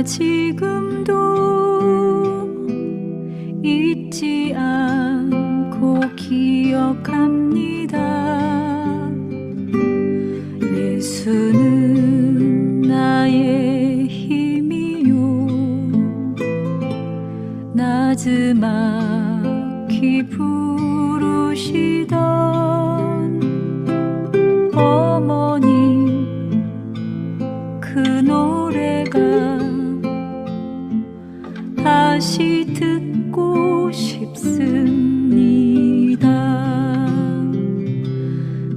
지금도 잊지 않고 기억합니다. 예수는 나의 힘이요 나지막히 부르시던 어머니 그 노래가 다시 듣고 싶습니다.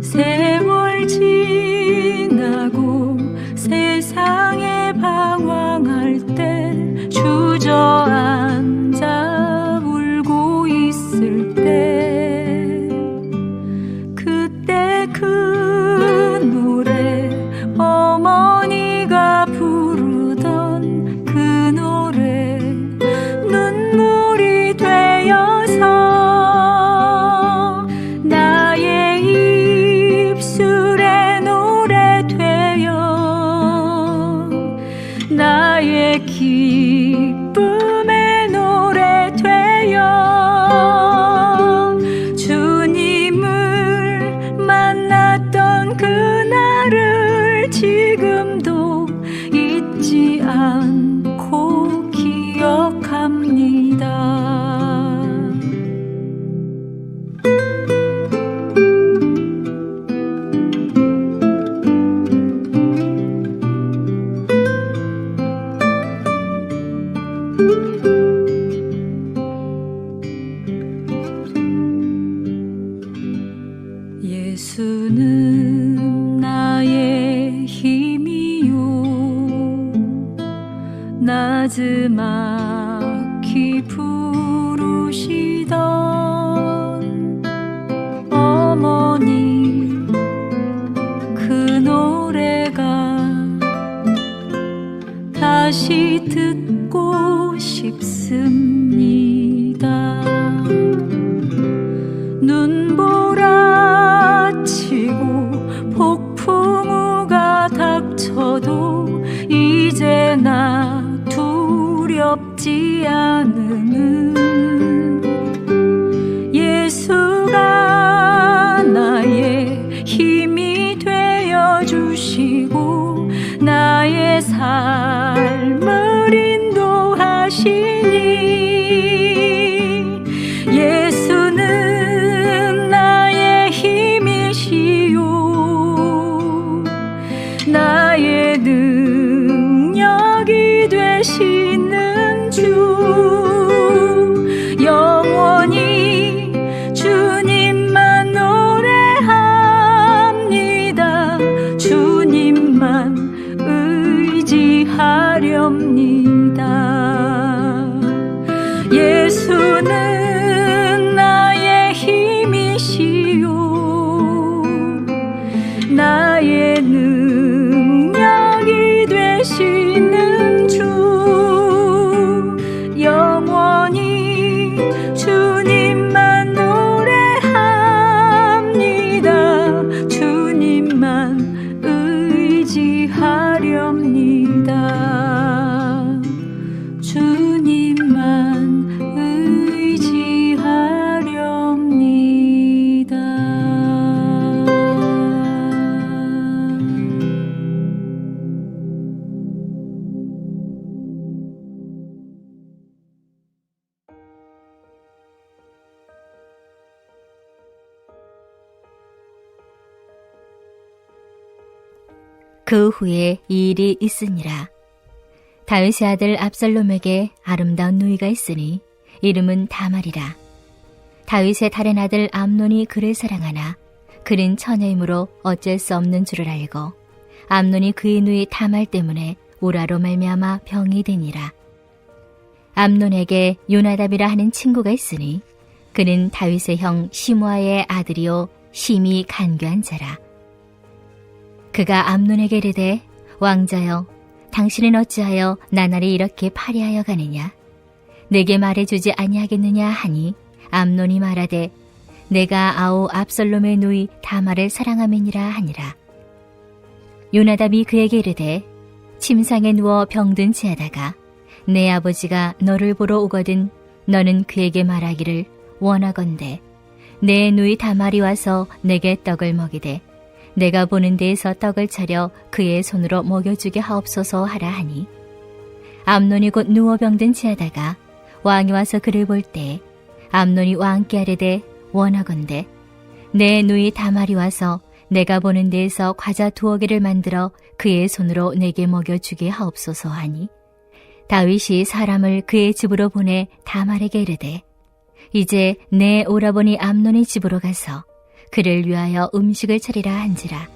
세월 지나고 세상에 방황할 때 주저앉아 울고 있을 때 그때 그 노래 어머니가 부르던 그 노래 눈물이 되어서 나의 입술에 노래 되어 나의 기쁨의 노래 되어 주님을 만났던 그날을 지금도 잊지 않고 기억합니다. 예수는 나의 힘이요 나지막히 부르시던 어머니 그 노래가 다시 듣고 싶습니다. 눈보라치고 폭풍우가 닥쳐도 이제 나 두렵지 않음은 예수가 나의 힘이 되어주시고 나의 삶을 인도하시니 예수는 나의 힘이시요 나의 능력이 되시는 주 영원히 주님만 노래합니다. 주님만 의지하렵니다. 예수는 나의 힘이시요 나의 능력이 되시는 주 영원히 주님만 노래합니다. 주님만 의지하렵니다. 주님만 의지하렵니다. 그 후에 이 일이 있으니라. 다윗의 아들 압살롬에게 아름다운 누이가 있으니 이름은 다말이라. 다윗의 다른 아들 암논이 그를 사랑하나 그는 처녀이므로 어쩔 수 없는 줄을 알고 암논이 그의 누이 다말 때문에 우라로 말미암아 병이 되니라. 암논에게 요나답이라 하는 친구가 있으니 그는 다윗의 형 시므아의 아들이요 심히 간교한 자라. 그가 암논에게 이르되 왕자여 당신은 어찌하여 나날이 이렇게 파리하여 가느냐 내게 말해주지 아니하겠느냐 하니 암논이 말하되 내가 아우 압살롬의 누이 다말을 사랑함이니라 하니라. 요나답이 그에게 이르되 침상에 누워 병든 채하다가 내 아버지가 너를 보러 오거든 너는 그에게 말하기를 원하건대 내 누이 다말이 와서 내게 떡을 먹이되 내가 보는 데에서 떡을 차려 그의 손으로 먹여주게 하옵소서 하라 하니 암논이 곧 누워 병든 채하다가 왕이 와서 그를 볼 때 암논이 왕께 아뢰되 원하건대 내 누이 다말이 와서 내가 보는 데에서 과자 2개를 만들어 그의 손으로 내게 먹여주게 하옵소서 하니 다윗이 사람을 그의 집으로 보내 다말에게 이르되 이제 내 오라버니 암논의 집으로 가서 그를 위하여 음식을 차리라 한지라.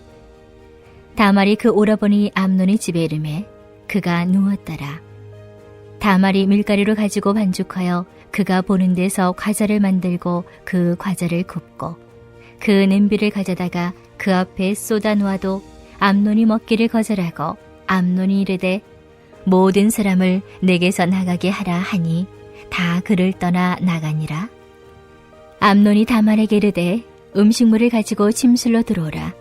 다말이 그 오라버니 암논의 집에 이르매 그가 누웠더라. 다말이 밀가루를 가지고 반죽하여 그가 보는 데서 과자를 만들고 그 과자를 굽고 그 냄비를 가져다가 그 앞에 쏟아 놓아도 암논이 먹기를 거절하고 암논이 이르되 모든 사람을 내게서 나가게 하라 하니 다 그를 떠나 나가니라. 암논이 다말에게 이르되 음식물을 가지고 침실로 들어오라.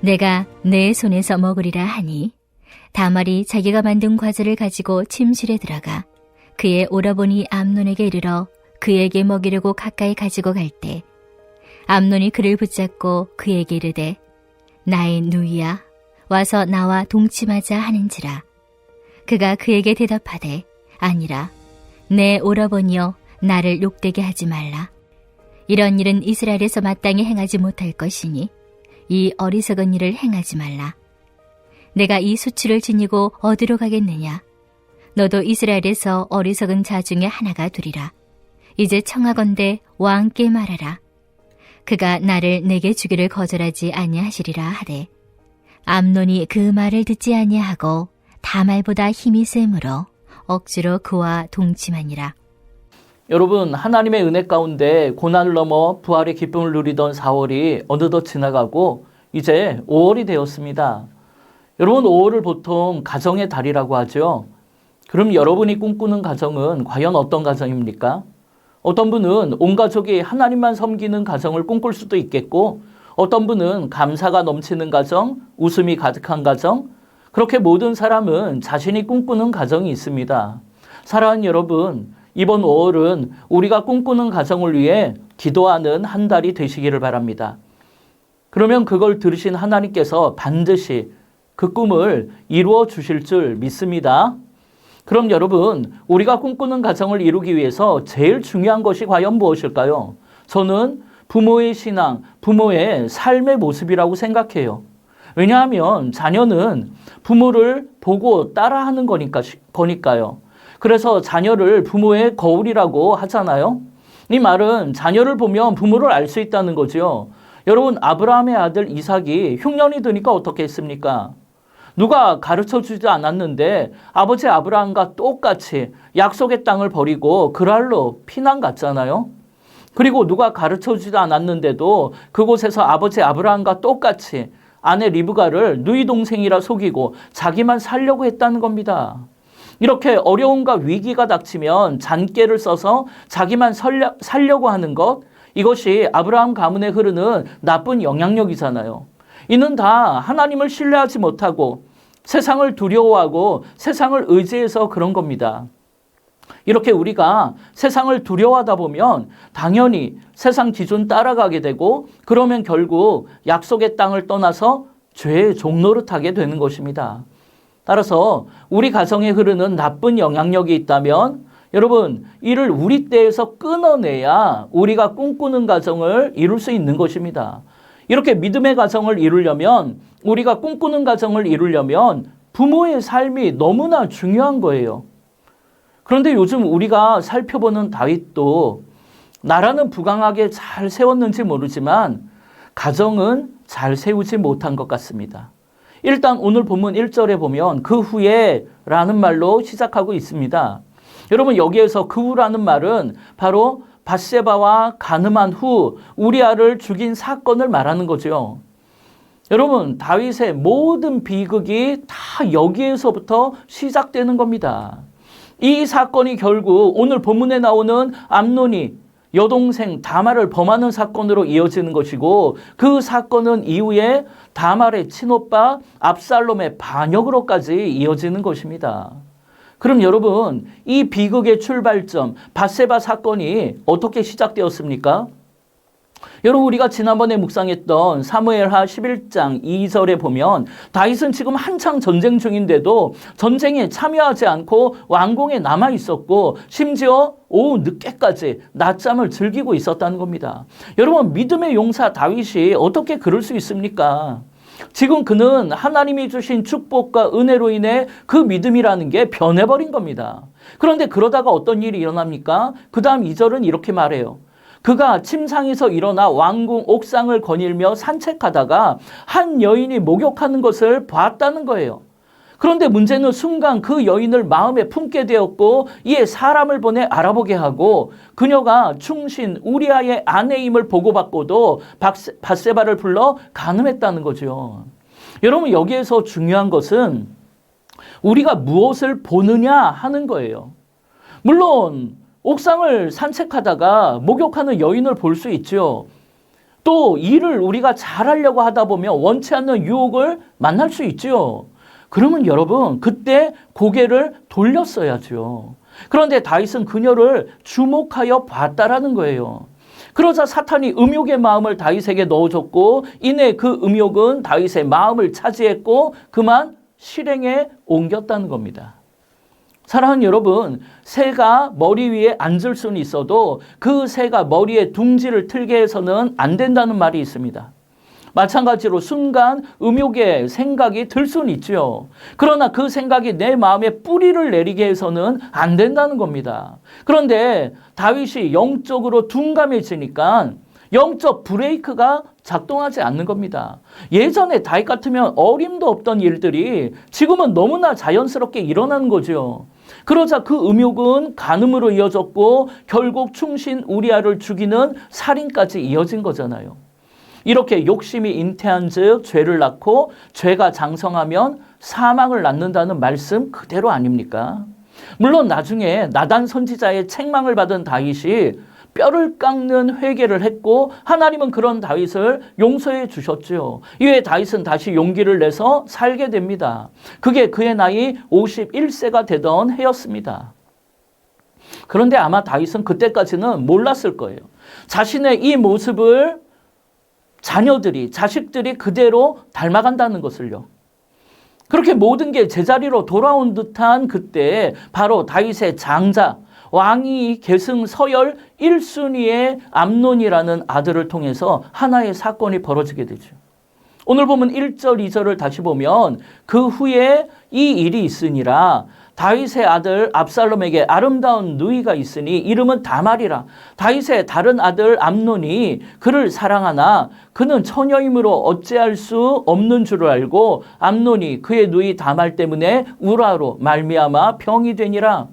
내가 내 손에서 먹으리라 하니 다말이 자기가 만든 과자를 가지고 침실에 들어가 그의 오라버니 암논에게 이르러 그에게 먹이려고 가까이 가지고 갈 때 암논이 그를 붙잡고 그에게 이르되 나의 누이야 와서 나와 동침하자 하는지라. 그가 그에게 대답하되 아니라 내 오라버니여 나를 욕되게 하지 말라. 이런 일은 이스라엘에서 마땅히 행하지 못할 것이니 이 어리석은 일을 행하지 말라. 내가 이 수치를 지니고 어디로 가겠느냐. 너도 이스라엘에서 어리석은 자 중에 하나가 되리라. 이제 청하건대 왕께 말하라. 그가 나를 내게 주기를 거절하지 아니하시리라 하되 암논이 그 말을 듣지 아니하고 다말보다 힘이 세므로 억지로 그와 동침하니라. 여러분, 하나님의 은혜 가운데 고난을 넘어 부활의 기쁨을 누리던 4월이 어느덧 지나가고 이제 5월이 되었습니다. 여러분, 5월을 보통 가정의 달이라고 하죠. 그럼 여러분이 꿈꾸는 가정은 과연 어떤 가정입니까? 어떤 분은 온 가족이 하나님만 섬기는 가정을 꿈꿀 수도 있겠고 어떤 분은 감사가 넘치는 가정, 웃음이 가득한 가정, 그렇게 모든 사람은 자신이 꿈꾸는 가정이 있습니다. 사랑하는 여러분, 이번 5월은 우리가 꿈꾸는 가정을 위해 기도하는 한 달이 되시기를 바랍니다. 그러면 그걸 들으신 하나님께서 반드시 그 꿈을 이루어 주실 줄 믿습니다. 그럼 여러분, 우리가 꿈꾸는 가정을 이루기 위해서 제일 중요한 것이 과연 무엇일까요? 저는 부모의 신앙, 부모의 삶의 모습이라고 생각해요. 왜냐하면 자녀는 부모를 보고 따라하는 거니까요. 그래서 자녀를 부모의 거울이라고 하잖아요. 이 말은 자녀를 보면 부모를 알 수 있다는 거죠. 여러분, 아브라함의 아들 이삭이 흉년이 드니까 어떻게 했습니까? 누가 가르쳐주지 않았는데 아버지 아브라함과 똑같이 약속의 땅을 버리고 그랄로 피난 갔잖아요. 그리고 누가 가르쳐주지 않았는데도 그곳에서 아버지 아브라함과 똑같이 아내 리브가를 누이 동생이라 속이고 자기만 살려고 했다는 겁니다. 이렇게 어려움과 위기가 닥치면 잔꾀를 써서 자기만 살려고 하는 것, 이것이 아브라함 가문에 흐르는 나쁜 영향력이잖아요. 이는 다 하나님을 신뢰하지 못하고 세상을 두려워하고 세상을 의지해서 그런 겁니다. 이렇게 우리가 세상을 두려워하다 보면 당연히 세상 기준 따라가게 되고 그러면 결국 약속의 땅을 떠나서 죄의 종노릇하게 되는 것입니다. 따라서 우리 가정에 흐르는 나쁜 영향력이 있다면 여러분, 이를 우리 때에서 끊어내야 우리가 꿈꾸는 가정을 이룰 수 있는 것입니다. 이렇게 믿음의 가정을 이루려면, 우리가 꿈꾸는 가정을 이루려면 부모의 삶이 너무나 중요한 거예요. 그런데 요즘 우리가 살펴보는 다윗도 나라는 부강하게 잘 세웠는지 모르지만 가정은 잘 세우지 못한 것 같습니다. 일단 오늘 본문 1절에 보면 그 후에 라는 말로 시작하고 있습니다. 여러분, 여기에서 그 후라는 말은 바로 밧세바와 간음한 후 우리아를 죽인 사건을 말하는 거죠. 여러분, 다윗의 모든 비극이 다 여기에서부터 시작되는 겁니다. 이 사건이 결국 오늘 본문에 나오는 암논이 여동생 다말을 범하는 사건으로 이어지는 것이고 그 사건은 이후에 다말의 친오빠 압살롬의 반역으로까지 이어지는 것입니다. 그럼 여러분, 이 비극의 출발점 밧세바 사건이 어떻게 시작되었습니까? 여러분, 우리가 지난번에 묵상했던 사무엘하 11장 2절에 보면 다윗은 지금 한창 전쟁 중인데도 전쟁에 참여하지 않고 왕궁에 남아 있었고 심지어 오후 늦게까지 낮잠을 즐기고 있었다는 겁니다. 여러분, 믿음의 용사 다윗이 어떻게 그럴 수 있습니까? 지금 그는 하나님이 주신 축복과 은혜로 인해 그 믿음이라는 게 변해버린 겁니다. 그런데 그러다가 어떤 일이 일어납니까? 그 다음 2절은 이렇게 말해요. 그가 침상에서 일어나 왕궁 옥상을 거닐며 산책하다가 한 여인이 목욕하는 것을 봤다는 거예요. 그런데 문제는 순간 그 여인을 마음에 품게 되었고 이에 사람을 보내 알아보게 하고 그녀가 충신 우리아의 아내임을 보고받고도 밧세바를 불러 간음했다는 거죠. 여러분, 여기에서 중요한 것은 우리가 무엇을 보느냐 하는 거예요. 물론 옥상을 산책하다가 목욕하는 여인을 볼 수 있죠. 또 일을 우리가 잘하려고 하다 보면 원치 않는 유혹을 만날 수 있죠. 그러면 여러분, 그때 고개를 돌렸어야죠. 그런데 다윗은 그녀를 주목하여 봤다라는 거예요. 그러자 사탄이 음욕의 마음을 다윗에게 넣어줬고 이내 그 음욕은 다윗의 마음을 차지했고 그만 실행에 옮겼다는 겁니다. 사랑하는 여러분, 새가 머리 위에 앉을 수는 있어도 그 새가 머리에 둥지를 틀게 해서는 안 된다는 말이 있습니다. 마찬가지로 순간 음욕의 생각이 들 수는 있죠. 그러나 그 생각이 내 마음에 뿌리를 내리게 해서는 안 된다는 겁니다. 그런데 다윗이 영적으로 둔감해지니까 영적 브레이크가 작동하지 않는 겁니다. 예전에 다윗 같으면 어림도 없던 일들이 지금은 너무나 자연스럽게 일어나는 거죠. 그러자 그 음욕은 간음으로 이어졌고 결국 충신 우리아를 죽이는 살인까지 이어진 거잖아요. 이렇게 욕심이 잉태한 즉 죄를 낳고 죄가 장성하면 사망을 낳는다는 말씀 그대로 아닙니까? 물론 나중에 나단 선지자의 책망을 받은 다윗이 뼈를 깎는 회개를 했고 하나님은 그런 다윗을 용서해 주셨죠. 이후에 다윗은 다시 용기를 내서 살게 됩니다. 그게 그의 나이 51세가 되던 해였습니다. 그런데 아마 다윗은 그때까지는 몰랐을 거예요. 자신의 이 모습을 자녀들이, 자식들이 그대로 닮아간다는 것을요. 그렇게 모든 게 제자리로 돌아온 듯한 그때 바로 다윗의 장자, 왕위 계승 서열 1순위의 암논이라는 아들을 통해서 하나의 사건이 벌어지게 되죠. 오늘 보면 1절, 2절을 다시 보면 그 후에 이 일이 있으니라 다윗의 아들 압살롬에게 아름다운 누이가 있으니 이름은 다말이라. 다윗의 다른 아들 암논이 그를 사랑하나 그는 처녀이므로 어찌할 수 없는 줄을 알고 암논이 그의 누이 다말 때문에 우라로 말미암아 병이 되니라.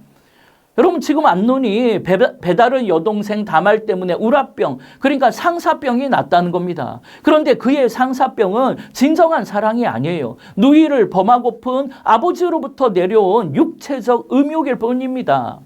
여러분, 지금 암논이 배다른 여동생 다말 때문에 우라병, 그러니까 상사병이 났다는 겁니다. 그런데 그의 상사병은 진정한 사랑이 아니에요. 누이를 범하고픈 아버지로부터 내려온 육체적 음욕일 뿐입니다.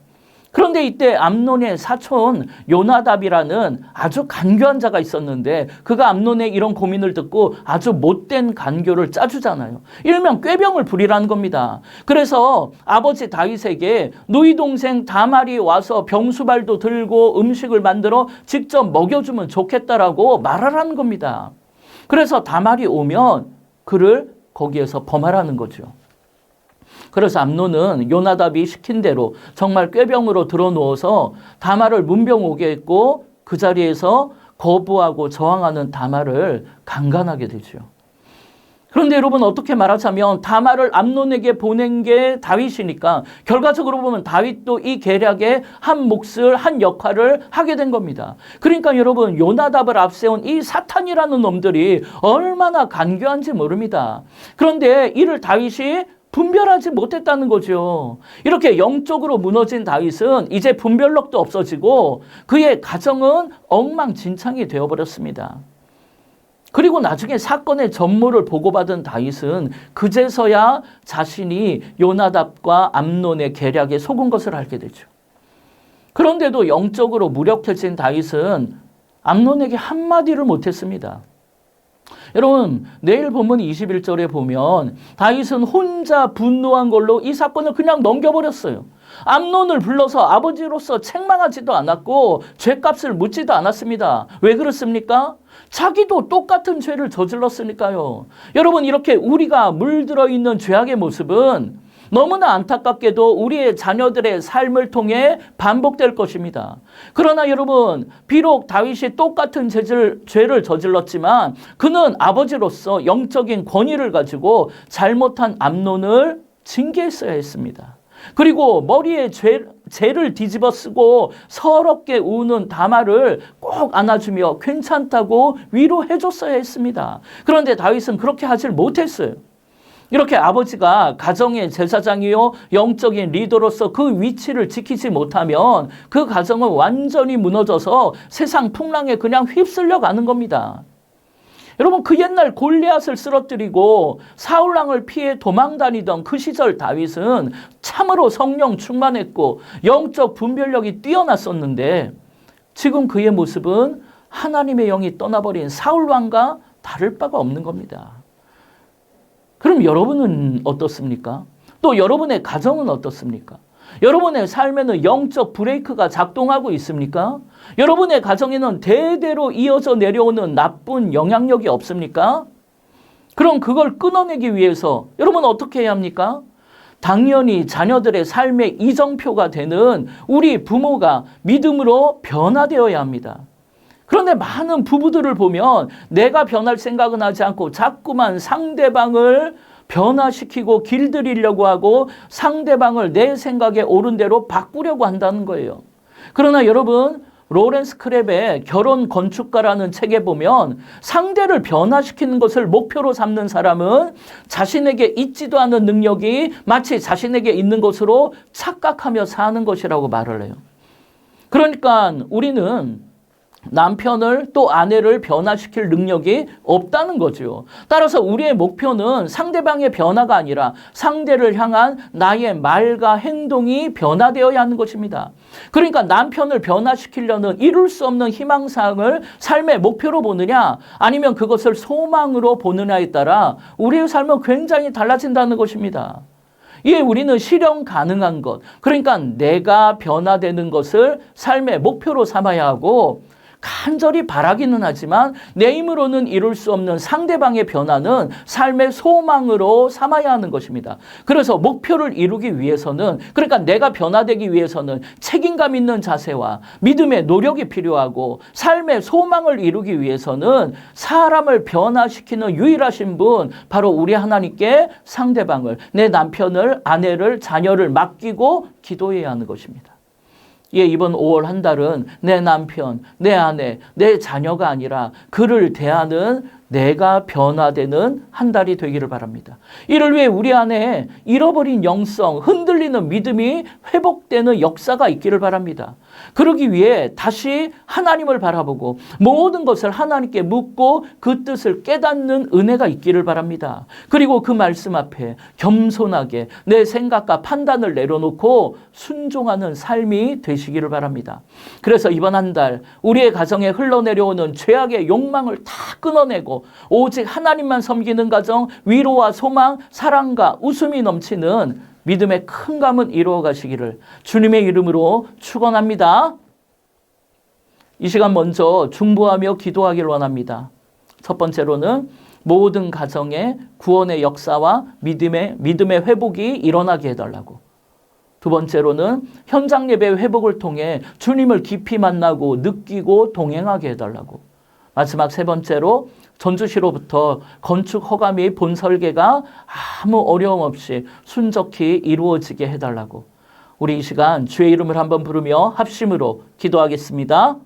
그런데 이때 암논의 사촌 요나답이라는 아주 간교한 자가 있었는데 그가 암논의 이런 고민을 듣고 아주 못된 간교를 짜주잖아요. 일명 꾀병을 부리라는 겁니다. 그래서 아버지 다윗에게 누이 동생 다말이 와서 병수발도 들고 음식을 만들어 직접 먹여주면 좋겠다라고 말하라는 겁니다. 그래서 다말이 오면 그를 거기에서 범하라는 거죠. 그래서 암논은 요나답이 시킨 대로 정말 꾀병으로 들어누워서 다말을 문병 오게 했고 그 자리에서 거부하고 저항하는 다말을 강간하게 되죠. 그런데 여러분, 어떻게 말하자면 다말을 암논에게 보낸 게 다윗이니까 결과적으로 보면 다윗도 이 계략의 한 몫을, 한 역할을 하게 된 겁니다. 그러니까 여러분, 요나답을 앞세운 이 사탄이라는 놈들이 얼마나 간교한지 모릅니다. 그런데 이를 다윗이 분별하지 못했다는 거죠. 이렇게 영적으로 무너진 다윗은 이제 분별력도 없어지고 그의 가정은 엉망진창이 되어버렸습니다. 그리고 나중에 사건의 전모를 보고받은 다윗은 그제서야 자신이 요나답과 암논의 계략에 속은 것을 알게 되죠. 그런데도 영적으로 무력해진 다윗은 암논에게 한마디를 못했습니다. 여러분, 내일 본문 21절에 보면 다윗은 혼자 분노한 걸로 이 사건을 그냥 넘겨버렸어요. 암논을 불러서 아버지로서 책망하지도 않았고 죄값을 묻지도 않았습니다. 왜 그렇습니까? 자기도 똑같은 죄를 저질렀으니까요. 여러분, 이렇게 우리가 물들어 있는 죄악의 모습은 너무나 안타깝게도 우리의 자녀들의 삶을 통해 반복될 것입니다. 그러나 여러분, 비록 다윗이 똑같은 죄를 저질렀지만 그는 아버지로서 영적인 권위를 가지고 잘못한 암논을 징계했어야 했습니다. 그리고 머리에 죄를 뒤집어 쓰고 서럽게 우는 다말을 꼭 안아주며 괜찮다고 위로해줬어야 했습니다. 그런데 다윗은 그렇게 하질 못했어요. 이렇게 아버지가 가정의 제사장이요 영적인 리더로서 그 위치를 지키지 못하면 그 가정은 완전히 무너져서 세상 풍랑에 그냥 휩쓸려 가는 겁니다. 여러분, 그 옛날 골리앗을 쓰러뜨리고 사울왕을 피해 도망다니던 그 시절 다윗은 참으로 성령 충만했고 영적 분별력이 뛰어났었는데 지금 그의 모습은 하나님의 영이 떠나버린 사울왕과 다를 바가 없는 겁니다. 그럼 여러분은 어떻습니까? 또 여러분의 가정은 어떻습니까? 여러분의 삶에는 영적 브레이크가 작동하고 있습니까? 여러분의 가정에는 대대로 이어져 내려오는 나쁜 영향력이 없습니까? 그럼 그걸 끊어내기 위해서 여러분 어떻게 해야 합니까? 당연히 자녀들의 삶의 이정표가 되는 우리 부모가 믿음으로 변화되어야 합니다. 그런데 많은 부부들을 보면 내가 변할 생각은 하지 않고 자꾸만 상대방을 변화시키고 길들이려고 하고 상대방을 내 생각에 옳은 대로 바꾸려고 한다는 거예요. 그러나 여러분, 로렌스 크랩의 결혼 건축가라는 책에 보면 상대를 변화시키는 것을 목표로 삼는 사람은 자신에게 있지도 않은 능력이 마치 자신에게 있는 것으로 착각하며 사는 것이라고 말을 해요. 그러니까 우리는 남편을 또 아내를 변화시킬 능력이 없다는 거죠. 따라서 우리의 목표는 상대방의 변화가 아니라 상대를 향한 나의 말과 행동이 변화되어야 하는 것입니다. 그러니까 남편을 변화시키려는 이룰 수 없는 희망사항을 삶의 목표로 보느냐 아니면 그것을 소망으로 보느냐에 따라 우리의 삶은 굉장히 달라진다는 것입니다. 이에 우리는 실현 가능한 것, 그러니까 내가 변화되는 것을 삶의 목표로 삼아야 하고 간절히 바라기는 하지만 내 힘으로는 이룰 수 없는 상대방의 변화는 삶의 소망으로 삼아야 하는 것입니다. 그래서 목표를 이루기 위해서는, 그러니까 내가 변화되기 위해서는 책임감 있는 자세와 믿음의 노력이 필요하고 삶의 소망을 이루기 위해서는 사람을 변화시키는 유일하신 분, 바로 우리 하나님께 상대방을, 내 남편을, 아내를, 자녀를 맡기고 기도해야 하는 것입니다. 예, 이번 5월 한 달은 내 남편, 내 아내, 내 자녀가 아니라 그를 대하는 내가 변화되는 한 달이 되기를 바랍니다. 이를 위해 우리 안에 잃어버린 영성, 흔들리는 믿음이 회복되는 역사가 있기를 바랍니다. 그러기 위해 다시 하나님을 바라보고 모든 것을 하나님께 묻고 그 뜻을 깨닫는 은혜가 있기를 바랍니다. 그리고 그 말씀 앞에 겸손하게 내 생각과 판단을 내려놓고 순종하는 삶이 되시기를 바랍니다. 그래서 이번 한 달 우리의 가정에 흘러내려오는 죄악의 욕망을 다 끊어내고 오직 하나님만 섬기는 가정, 위로와 소망, 사랑과 웃음이 넘치는 믿음의 큰 가문 이루어 가시기를 주님의 이름으로 축원합니다. 이 시간 먼저 중보하며 기도하기를 원합니다. 첫 번째로는 모든 가정에 구원의 역사와 믿음의 회복이 일어나게 해달라고. 두 번째로는 현장 예배 회복을 통해 주님을 깊이 만나고 느끼고 동행하게 해달라고. 마지막 세 번째로 전주시로부터 건축 허가 및 본 설계가 아무 어려움 없이 순적히 이루어지게 해달라고. 우리 이 시간 주의 이름을 한번 부르며 합심으로 기도하겠습니다.